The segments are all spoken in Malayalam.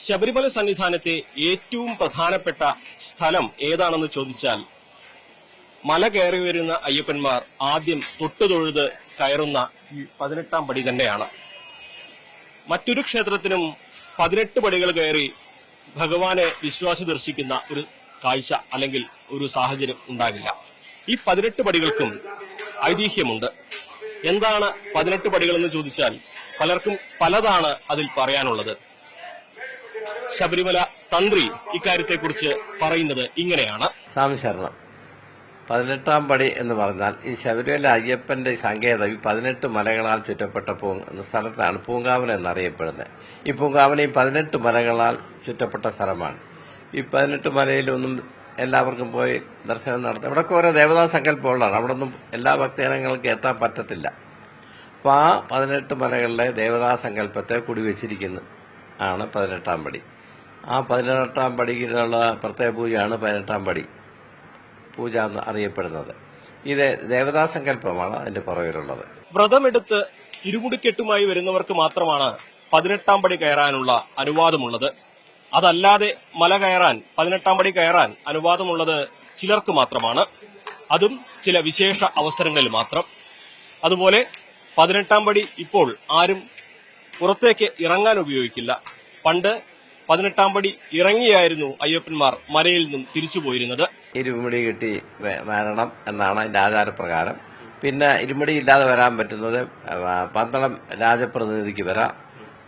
ശബരിമല സന്നിധാനത്തെ ഏറ്റവും പ്രധാനപ്പെട്ട സ്ഥലം ഏതാണെന്ന് ചോദിച്ചാൽ മല കയറി വരുന്ന അയ്യപ്പന്മാർ ആദ്യം തൊട്ടുതൊഴുത് കയറുന്ന ഈ 18-ാം പടി തന്നെയാണ്. മറ്റൊരു ക്ഷേത്രത്തിനും 18 പടികൾ കയറി ഭഗവാനെ വിശ്വാസി ദർശിക്കുന്ന ഒരു കാഴ്ച അല്ലെങ്കിൽ ഒരു സാഹചര്യം ഉണ്ടാകില്ല. ഈ 18 പടികൾക്കും ഐതിഹ്യമുണ്ട്. എന്താണ് 18 പടികൾ എന്ന് ചോദിച്ചാൽ പലർക്കും പലതാണ് അതിൽ പറയാനുള്ളത്. ശബരിമല തന്ത്രി ഇക്കാര്യത്തെക്കുറിച്ച് പറയുന്നത് ഇങ്ങനെയാണ്. സ്വാമി ശരണം. 18-ാം പടി എന്ന് പറഞ്ഞാൽ ഈ ശബരിമല അയ്യപ്പന്റെ സങ്കേതം ഈ 18 മലകളാൽ ചുറ്റപ്പെട്ട സ്ഥലത്താണ് പൂങ്കാവനം എന്നറിയപ്പെടുന്നത്. ഈ പൂങ്കാവനം 18 മലകളാൽ ചുറ്റപ്പെട്ട സ്ഥലമാണ്. ഈ 18 മലയിലൊന്നും എല്ലാവർക്കും പോയി ദർശനം നടത്താം. ഇവിടൊക്കെ ഓരോ ദേവതാ സങ്കല്പമുള്ളതാണ്. അവിടെ ഒന്നും എല്ലാ ഭക്തജനങ്ങൾക്ക് എത്താൻ പറ്റത്തില്ല. അപ്പോൾ ആ 18 മലകളിലെ ദേവതാ സങ്കല്പത്തെ കുടിവെച്ചിരിക്കുന്നു ആണ് 18-ാം പടി. ആ 18-ാം പടിയിലുള്ള പ്രത്യേക പൂജയാണ് 18-ാം പടി പൂജ എന്ന് അറിയപ്പെടുന്നത്. ഇത് ദേവതാ സങ്കല്പമാണ് അതിന്റെ പുറകിലുള്ളത്. വ്രതമെടുത്ത് ഇരുമുടിക്കെട്ടുമായി വരുന്നവർക്ക് മാത്രമാണ് 18-ാം പടി കയറാനുള്ള അനുവാദമുള്ളത്. അതല്ലാതെ മല കയറാൻ 18-ാം പടി കയറാൻ അനുവാദമുള്ളത് ചിലർക്ക് മാത്രമാണ്. അതും ചില വിശേഷ അവസരങ്ങളിൽ മാത്രം. അതുപോലെ 18-ാം പടി ഇപ്പോൾ ആരും പുറത്തേക്ക് ഇറങ്ങാൻ ഉപയോഗിക്കില്ല. പണ്ട് 18-ാം പടി ഇറങ്ങിയായിരുന്നു അയ്യപ്പന്മാർ മലയിൽ നിന്നും തിരിച്ചുപോയിരുന്നത്. ഇരുമുടി കിട്ടി വരണം എന്നാണ് അതിന്റെ ആചാരപ്രകാരം. പിന്നെ ഇരുമുടി ഇല്ലാതെ വരാൻ പറ്റുന്നത് പന്തളം രാജപ്രതിനിധിക്ക് വരാം,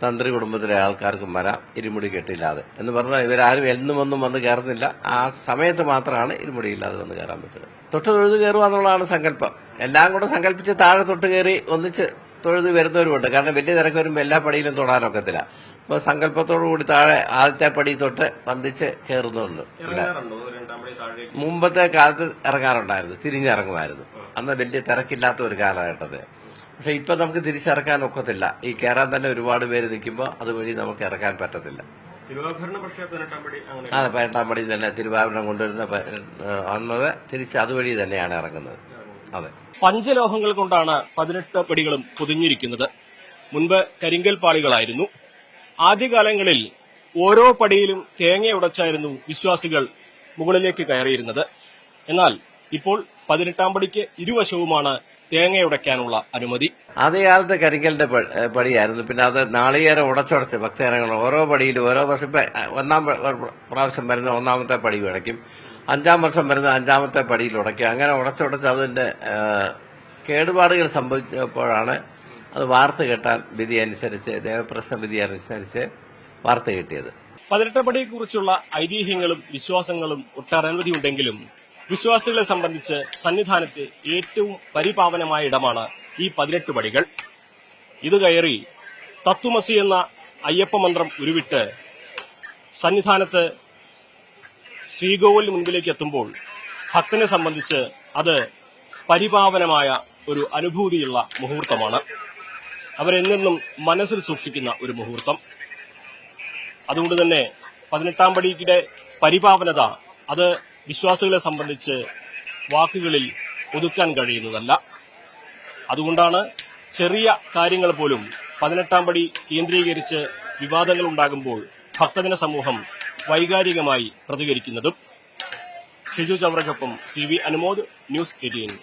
തന്ത്രി കുടുംബത്തിലെ ആൾക്കാർക്കും വരാം, ഇരുമുടി കെട്ടില്ലാതെ എന്ന് പറഞ്ഞാൽ ഇവരാരും എന്നും ഒന്നും വന്ന് കയറുന്നില്ല. ആ സമയത്ത് മാത്രമാണ് ഇരുമുടി ഇല്ലാതെ വന്ന് കയറാൻ പറ്റുന്നത്. തൊട്ട് തൊഴുത് കയറുക എന്നുള്ളതാണ് സങ്കല്പം. എല്ലാം കൂടെ സങ്കല്പിച്ച് താഴെ തൊട്ട് കയറി ഒന്നിച്ച് തൊഴുത് വരുന്നവരുമുണ്ട്. കാരണം വലിയ തിരക്ക് വരുമ്പോൾ എല്ലാ പടിയിലും തൊടാനൊക്കത്തില്ല. അപ്പോൾ സങ്കല്പത്തോടു കൂടി താഴെ ആദ്യത്തെ പടി തൊട്ട് വന്ദിച്ച് കയറുന്നുണ്ട്. മുമ്പത്തെ കാലത്ത് ഇറങ്ങാറുണ്ടായിരുന്നു, തിരിഞ്ഞിറങ്ങുമായിരുന്നു. അന്ന് വലിയ തിരക്കില്ലാത്ത ഒരു കാലഘട്ടത്തിൽ. പക്ഷെ ഇപ്പൊ നമുക്ക് തിരിച്ചിറക്കാൻ ഒക്കത്തില്ല. ഈ കയറാൻ തന്നെ ഒരുപാട് പേര് നിൽക്കുമ്പോൾ അതുവഴി നമുക്ക് ഇറക്കാൻ പറ്റത്തില്ല. അതെ, 18-ാം പടി തന്നെ തിരുവാഭരണം കൊണ്ടുവരുന്ന വന്നത് തിരിച്ച് അതുവഴി തന്നെയാണ് ഇറങ്ങുന്നത്. അതെ, പഞ്ചലോഹങ്ങൾ കൊണ്ടാണ് 18 പടികളും പൊതിഞ്ഞിരിക്കുന്നത്. മുൻപ് കരിങ്കൽ പാളികളായിരുന്നു. ആദ്യകാലങ്ങളിൽ ഓരോ പടിയിലും തേങ്ങ ഉടച്ചായിരുന്നു വിശ്വാസികൾ മുകളിലേക്ക് കയറിയിരുന്നത്. എന്നാൽ ഇപ്പോൾ 18-ാം പടിക്ക് ഇരുവശവുമാണ് തേങ്ങയുടയ്ക്കാനുള്ള അനുമതി. ആദ്യകാലത്ത് കരിങ്കലിന്റെ പടിയായിരുന്നു. പിന്നെ അത് നാളികേരം ഉടച്ചുടച്ച് ഭക്തജനങ്ങൾ ഓരോ പടിയിലും ഓരോ വർഷം ഒന്നാം പ്രാവശ്യം വരുന്ന 1-ാമത്തെ പടി ഉടയ്ക്കും, 5-ാം വർഷം വരുന്ന 5-ാമത്തെ പടിയിൽ ഉടയ്ക്കും. അങ്ങനെ ഉടച്ചുടച്ച് അതിന്റെ കേടുപാടുകൾ സംഭവിച്ചപ്പോഴാണ് അത് വാർത്ത കെട്ടാൻ വിധി അനുസരിച്ച് ദേവപ്രശ്ന വിധി അനുസരിച്ച് വാർത്ത കിട്ടിയത്. 18 പടിയെക്കുറിച്ചുള്ള ഐതിഹ്യങ്ങളും വിശ്വാസങ്ങളും ഒട്ടനവധിയുണ്ടെങ്കിലും വിശ്വാസികളെ സംബന്ധിച്ച് സന്നിധാനത്തെ ഏറ്റവും പരിപാവനമായ ഇടമാണ് ഈ 18 പടികൾ. ഇത് കയറി തത്വമസി എന്ന അയ്യപ്പ മന്ത്രം ഉരുവിട്ട് സന്നിധാനത്ത് ശ്രീകോവിലിന് മുൻപിലേക്ക് എത്തുമ്പോൾ ഭക്തനെ സംബന്ധിച്ച് അത് പരിപാവനമായ ഒരു അനുഭൂതിയുള്ള മുഹൂർത്തമാണ്. അവരെന്നെന്നും മനസ്സിൽ സൂക്ഷിക്കുന്ന ഒരു മുഹൂർത്തം. അതുകൊണ്ട് തന്നെ 18-ാം പടിയുടെ പരിപാവനത അത് വിശ്വാസികളെ സംബന്ധിച്ച് വാക്കുകളിൽ ഒതുക്കാൻ കഴിയുന്നതല്ല. അതുകൊണ്ടാണ് ചെറിയ കാര്യങ്ങൾ പോലും 18-ാം പടി കേന്ദ്രീകരിച്ച് വിവാദങ്ങൾ ഉണ്ടാകുമ്പോൾ ഭക്തജന സമൂഹം വൈകാരികമായി പ്രതികരിക്കുന്നതും. ഷിജു ചവറയ്ക്കൊപ്പം CV അനുമോദ്, ന്യൂസ് 18.